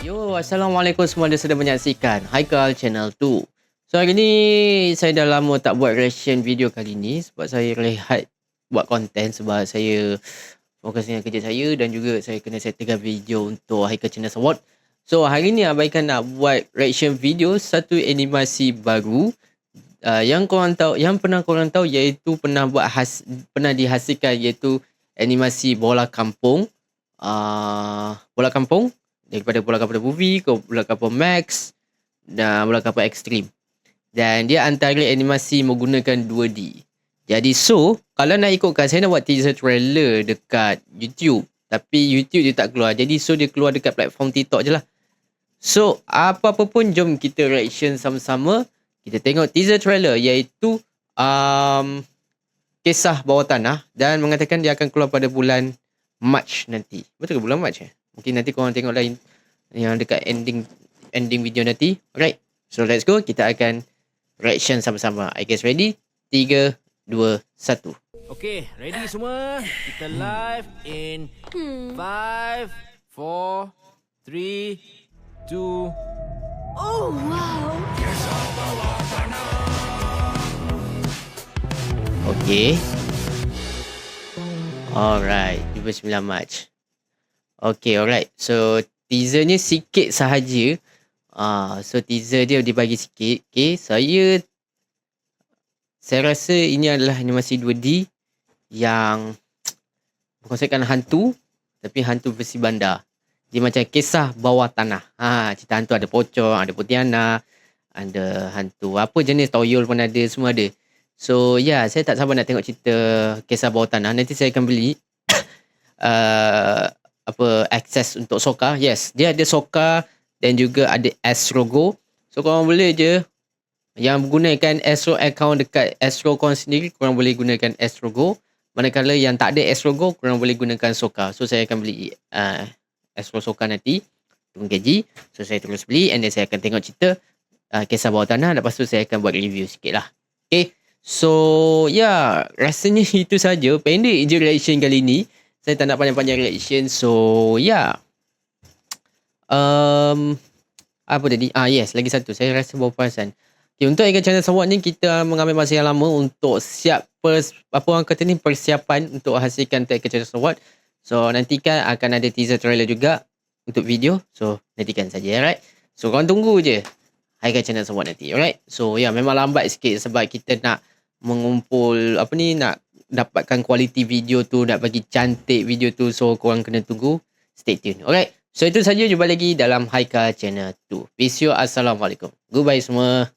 Yo, Assalamualaikum semua yang sedang menyaksikan Haikal Channel 2. So hari ni saya dah lama tak buat reaction video kali ni sebab saya rehat buat konten sebab saya fokus dengan kerja saya dan juga saya kena settlekan video untuk Haikal Channel Award. So hari ni abaikan nak buat reaction video satu animasi baru yang korang tahu, yang pernah korang tahu iaitu pernah dihasilkan iaitu animasi Bola Kampung. Bola Kampung daripada Bola Kampung The Movie ke Bola Kampung Max dan Bola Kampung Extreme. Dan dia antara animasi menggunakan 2D. Jadi kalau nak ikutkan, saya nak buat teaser trailer dekat YouTube. Tapi YouTube dia tak keluar. Jadi dia keluar dekat platform TikTok je lah. So apa-apa pun jom kita reaction sama-sama. Kita tengok teaser trailer iaitu Kisah Bawah Tanah. Dan mengatakan dia akan keluar pada bulan Mac nanti. Betul ke bulan Mac Mungkin nanti korang tengok lain yang dekat ending video nanti. Alright. So let's go. Kita akan reaction sama-sama. I guess ready? 3, 2, 1. Okay, ready semua? Kita live in 5, 4, 3, 2. Oh, wow. Okay. Alright. 29 Mac. Okay, alright. So teasernya sikit sahaja. So teaser dia dibagi sikit. Okay, saya rasa ini adalah animasi 2D yang berkonsepkan hantu, tapi hantu versi bandar. Dia macam Kisah Bawah Tanah. Cerita hantu ada pocong, ada Pontianak, ada hantu apa jenis toyol pun ada, semua ada. So saya tak sabar nak tengok cerita Kisah Bawah Tanah. Nanti saya akan beli akses untuk Soka. Yes, dia ada Soka dan juga ada Astro Go. So korang boleh je yang menggunakan Astro account dekat Astro account sendiri, korang boleh gunakan Astro Go. Manakala yang tak ada Astro Go, korang boleh gunakan Soka. So saya akan beli Astro Soka nanti, tunggu gaji. So saya terus beli and then saya akan tengok cerita Kisah Bawah Tanah. Lepas tu saya akan buat review sikit lah. Okay, so rasanya itu saja. Pendek je reaction kali ni. Saya tak nak panjang-panjang reaction. So apa tadi? Yes, lagi satu. Saya rasa baru perasan. Okay, untuk Haikal Channel Award ni kita mengambil masa yang lama untuk persiapan untuk hasilkan Haikal Channel Award. So nantikan akan ada teaser trailer juga untuk video. So nantikan saja, alright. So korang tunggu je Haikal Channel Award nanti, alright. So memang lambat sikit sebab kita nak mengumpul nak dapatkan kualiti video tu, nak bagi cantik video tu. So korang kena tunggu, stay tune. Alright, so itu saja, jumpa lagi dalam Haikal Channel 2. Peace you, assalamualaikum, goodbye semua.